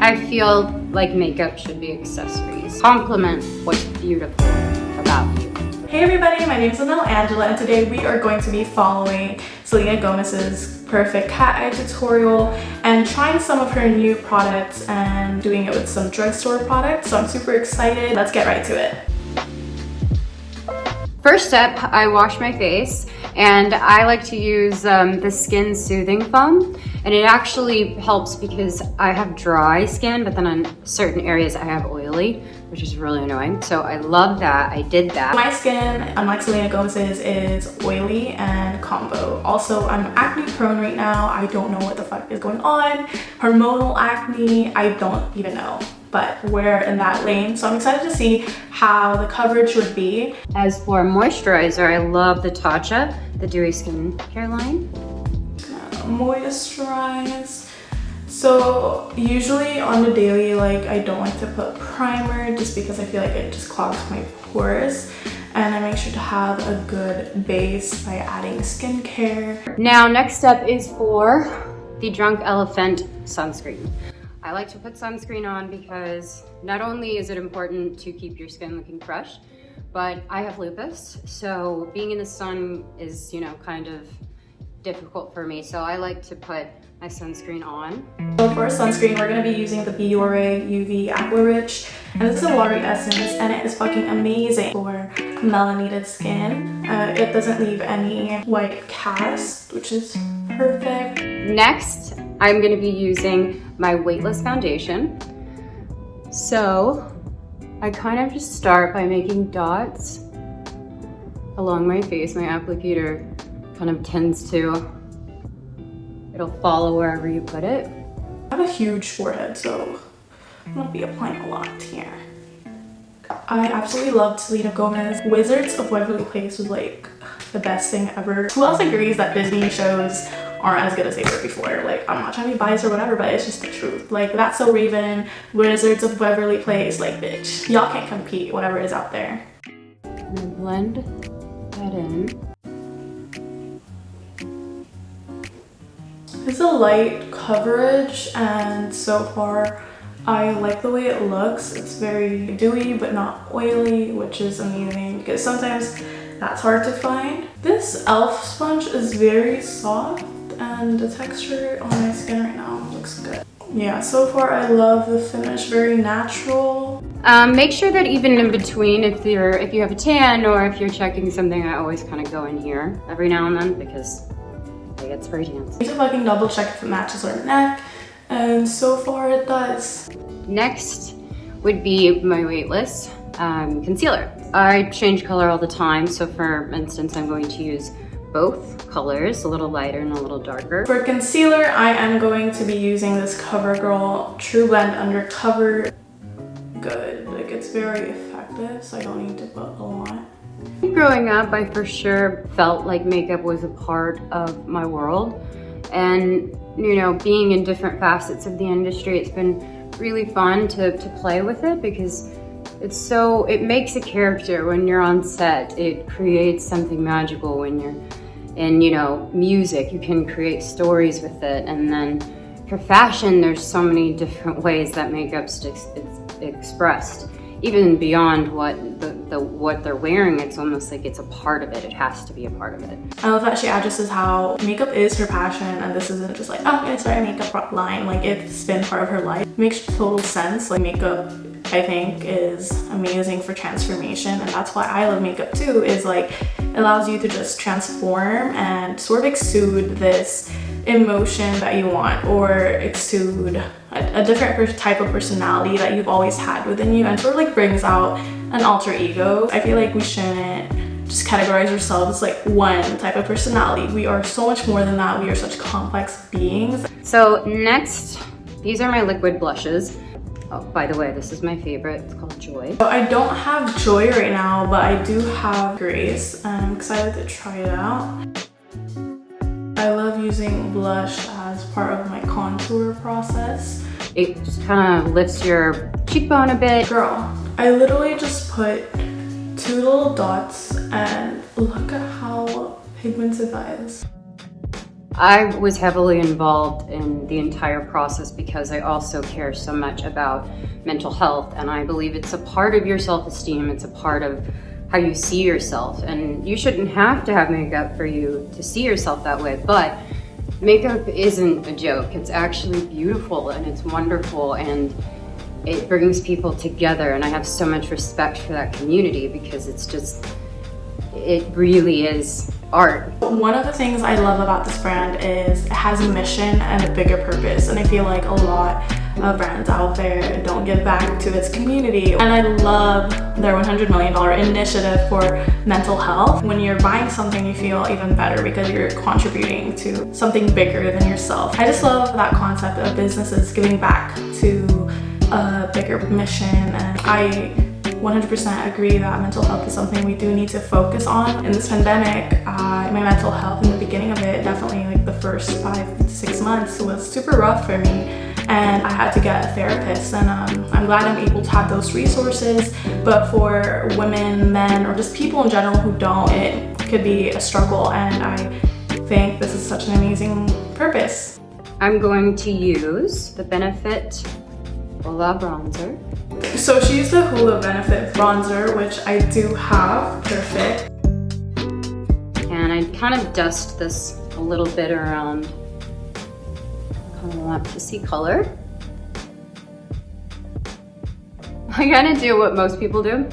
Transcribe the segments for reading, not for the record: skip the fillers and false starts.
I feel like makeup should be accessories. Complement what's beautiful about you. Hey everybody, my name is Lynell and today we are going to be following Selena Gomez's Perfect Cat Eye tutorial and trying some of her new products and doing it with some drugstore products. So I'm super excited. Let's get right to it. First step, I wash my face, and I like to use the Skin Soothing Foam, and it actually helps because I have dry skin, but then on certain areas I have oily, which is really annoying. So I love that. I did that. My skin, unlike Selena Gomez's, is oily and combo. Also, I'm acne prone right now. I don't know what the fuck is going on. Hormonal acne, I don't even know. But we're in that lane, so I'm excited to see how the coverage would be. As for moisturizer, I love the Tatcha, the Dewy Skin Care line. Moisturize. So usually on the daily, like, I don't like to put primer just because I feel like it just clogs my pores. And I make sure to have a good base by adding skincare. Now, next step is for the Drunk Elephant sunscreen. I like to put sunscreen on because not only is it important to keep your skin looking fresh, but I have lupus, so being in the sun is, you know, kind of difficult for me. So I like to put my sunscreen on. So for sunscreen, we're gonna be using the Biore UV Aqua Rich, and this is a watery essence, and it is fucking amazing for melanated skin. It doesn't leave any white cast, which is perfect. Next, I'm gonna be using my Weightless foundation. So I kind of just start by making dots along my face. My applicator kind of tends to, it'll follow wherever you put it. I have a huge forehead, so I'm gonna be applying a lot here. I absolutely loved Selena Gomez. Wizards of Waverly Place was like the best thing ever. Who else agrees that Disney shows aren't as good as they were before? Like, I'm not trying to be biased or whatever, but it's just the truth. Like, That's So Raven, Wizards of Waverly Place, like, bitch, y'all can't compete, whatever is out there. I'm gonna blend that in. It's a light coverage, and so far I like the way it looks. It's very dewy but not oily, which is amazing because sometimes that's hard to find. This e.l.f. sponge is very soft, and the texture on my skin right now looks good. Yeah, so far I love the finish, very natural. Make sure that even in between, if you have a tan or if you're checking something, I always kind of go in here every now and then because I get spray tans. I need to fucking double check if it matches her neck, and so far it does. Next would be my Weightless concealer. I change color all the time, so for instance, I'm going to use both colors, a little lighter and a little darker. For concealer, I am going to be using this COVERGIRL truBLEND Undercover. Good, like, it's very effective, so I don't need to put a lot. Growing up, I for sure felt like makeup was a part of my world, and you know, being in different facets of the industry, it's been really fun to play with it because it makes a character when you're on set. It creates something magical when you're in, you know, music. You can create stories with it, and then for fashion, there's so many different ways that makeup's expressed. Even beyond what they're wearing, it's almost like it's a part of it. It has to be a part of it. I love that she addresses how makeup is her passion, and this isn't just like, oh, I'm gonna start a makeup line. Like, it's been part of her life. It makes total sense. Like, makeup, I think, is amazing for transformation, and that's why I love makeup too, is like, it allows you to just transform and sort of exude this emotion that you want, or exude a different type of personality that you've always had within you, and sort of like brings out an alter ego. I feel like we shouldn't just categorize ourselves as like one type of personality. We are so much more than that. We are such complex beings. So next, these are my liquid blushes. Oh, by the way, this is my favorite. It's called Joy. So I don't have Joy right now, but I do have Grace, and I'm excited to try it out. I love using blush as part of my contour process. It just kind of lifts your cheekbone a bit. Girl, I literally just put 2 little dots, and look at how pigmented that is. I was heavily involved in the entire process because I also care so much about mental health, and I believe it's a part of your self-esteem. It's a part of how you see yourself, and you shouldn't have to have makeup for you to see yourself that way, but makeup isn't a joke. It's actually beautiful and it's wonderful, and it brings people together, and I have so much respect for that community because it's just, it really is art. One of the things I love about this brand is it has a mission and a bigger purpose, and I feel like a lot of brands out there don't give back to its community. And I love their $100 million initiative for mental health. When you're buying something, you feel even better because you're contributing to something bigger than yourself. I just love that concept of businesses giving back to a bigger mission, and I 100% agree that mental health is something we do need to focus on. In this pandemic, my mental health in the beginning of it, definitely like the first 5 to 6 months, was super rough for me, and I had to get a therapist, and I'm glad I'm able to have those resources. But for women, men, or just people in general who don't, it could be a struggle, and I think this is such an amazing purpose. I'm going to use the Benefit Hoola bronzer. So she used the Hoola Benefit bronzer, which I do have, perfect. And I kind of dust this a little bit around. I want to see color. I kind of do what most people do,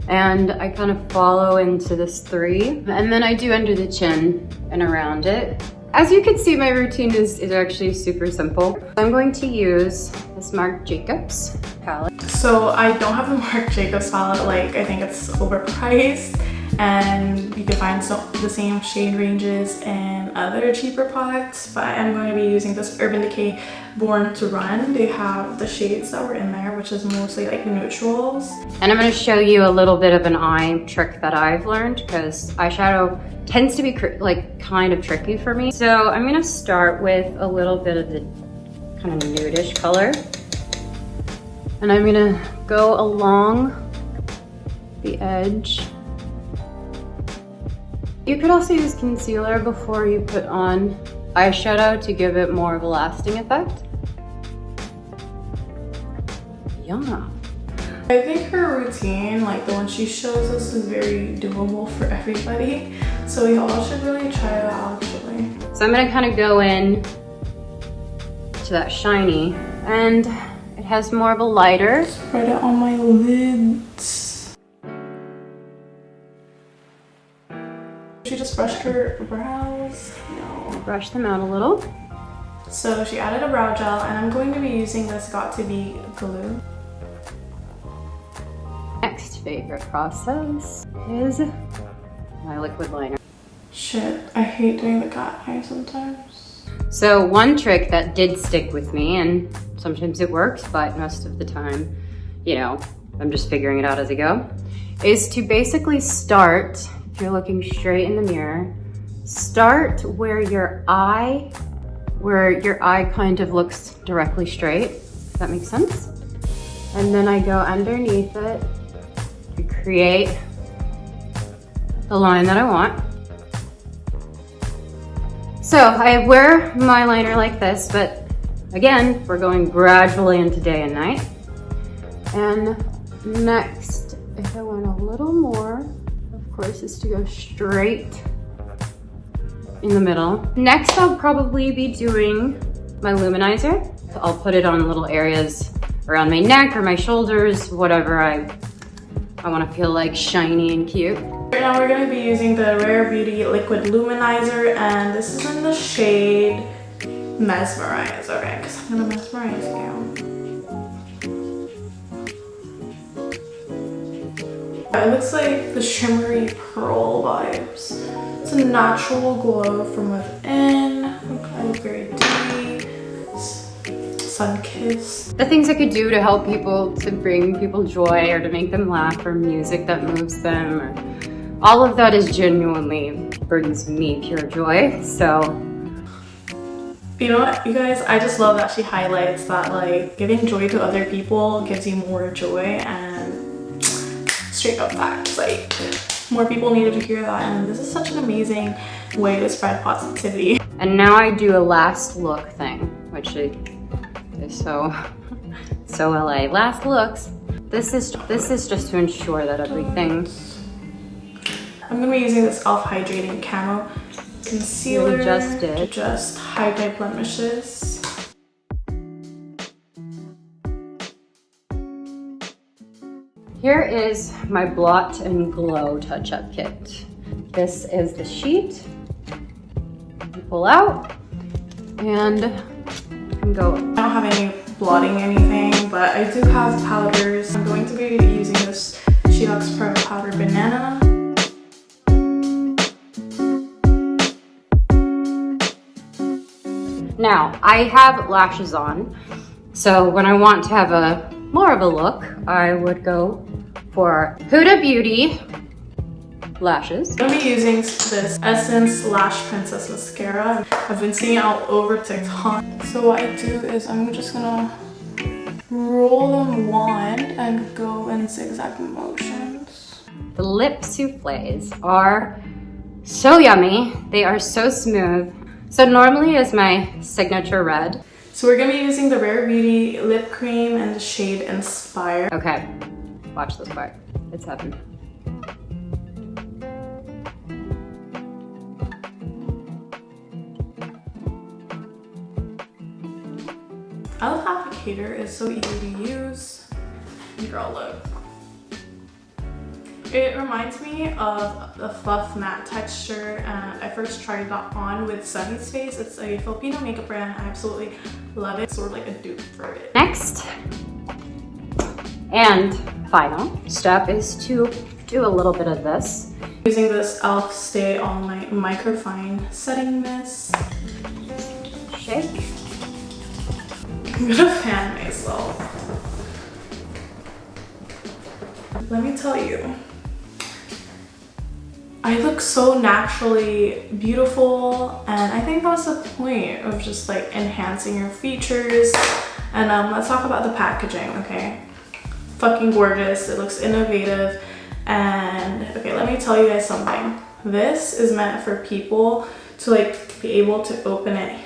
and I kind of follow into this 3, and then I do under the chin and around it. As you can see, my routine is actually super simple. I'm going to use this Marc Jacobs palette. So I don't have the Marc Jacobs palette, like I think it's overpriced, and you can find the same shade ranges in other cheaper products, but I'm going to be using this Urban Decay Born to Run. They have the shades that were in there, which is mostly like neutrals. And I'm going to show you a little bit of an eye trick that I've learned, because eyeshadow tends to be like kind of tricky for me. So I'm going to start with a little bit of the kind of nudish color, and I'm going to go along the edge. You could also use concealer before you put on eyeshadow to give it more of a lasting effect. Yeah. I think her routine, like the one she shows us, is very doable for everybody. So y'all should really try it out actually. So I'm gonna kind of go in to that shiny, and it has more of a lighter. Spread it on my lids. She just brushed her brows. No. Brush them out a little. So she added a brow gel, and I'm going to be using this Got To Be glue. Next favorite process is my liquid liner. Shit, I hate doing the cat eye sometimes. So one trick that did stick with me, and sometimes it works, but most of the time, you know, I'm just figuring it out as I go, is to basically start, if you're looking straight in the mirror, start where your eye kind of looks directly straight, if that makes sense. And then I go underneath it to create the line that I want. So I wear my liner like this, but again, we're going gradually into day and night. And next, if I want a little more, of course, is to go straight in the middle. Next, I'll probably be doing my Luminizer. So I'll put it on little areas around my neck or my shoulders, whatever I want to feel like shiny and cute. Right now we're going to be using the Rare Beauty Liquid Luminizer, and this is in the shade Mesmerize. Okay, because I'm going to mesmerize you. It looks like the shimmery pearl vibes. It's a natural glow from within. Okay, very deep. Sun-kissed. The things I could do to help people, to bring people joy or to make them laugh, or music that moves them, or all of that is genuinely brings me pure joy. So you know what, you guys, I just love that she highlights that like giving joy to other people gives you more joy, and straight up facts, like More people needed to hear that, and this is such an amazing way to spread positivity. And now I do a last look thing, which is so LA. Last looks. This is just to ensure that everything. I'm gonna be using this e.l.f. Hydrating Camo Concealer to just highlight blemishes. Here is my Blot and Glow touch-up kit. This is the sheet. You pull out and you can go. I don't have any blotting anything, but I do have powders. I'm going to be using this She Lux Pro Powder Banana. Now, I have lashes on, so when I want to have more of a look, I would go for Huda Beauty lashes. I'm going to be using this Essence Lash Princess Mascara. I've been seeing it all over TikTok. So what I do is I'm just going to roll them wand and go in zigzag motions. The lip soufflés are so yummy. They are so smooth. So normally is my signature red. So we're gonna be using the Rare Beauty lip cream in the shade Inspire. Okay, watch this part. It's heaven. e.l.f. applicator is so easy to use. Girl, look. It reminds me of the fluff matte texture, and I first tried that on with Sunny's Face. It's a Filipino makeup brand. I absolutely love it. Sort of like a dupe for it. Next and final step is to do a little bit of this. Using this e.l.f. Stay All Night Microfine Setting Mist. Shake. I'm gonna fan myself. Let me tell you, I look so naturally beautiful, and I think that's the point of just like enhancing your features. And let's talk about the packaging, okay? Fucking gorgeous. It looks innovative. And okay, let me tell you guys something. This is meant for people to like be able to open it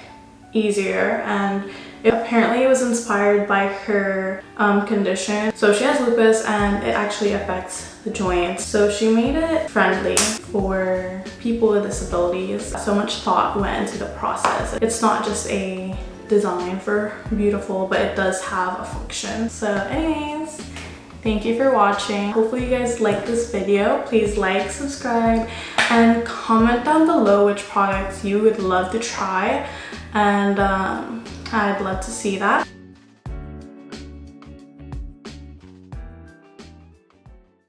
easier, and apparently it was inspired by her condition. So she has lupus and it actually affects the joints. So she made it friendly for people with disabilities. So much thought went into the process. It's not just a design for beautiful, but it does have a function. So anyways, thank you for watching. Hopefully you guys like this video. Please like, subscribe, and comment down below which products you would love to try. And I'd love to see that.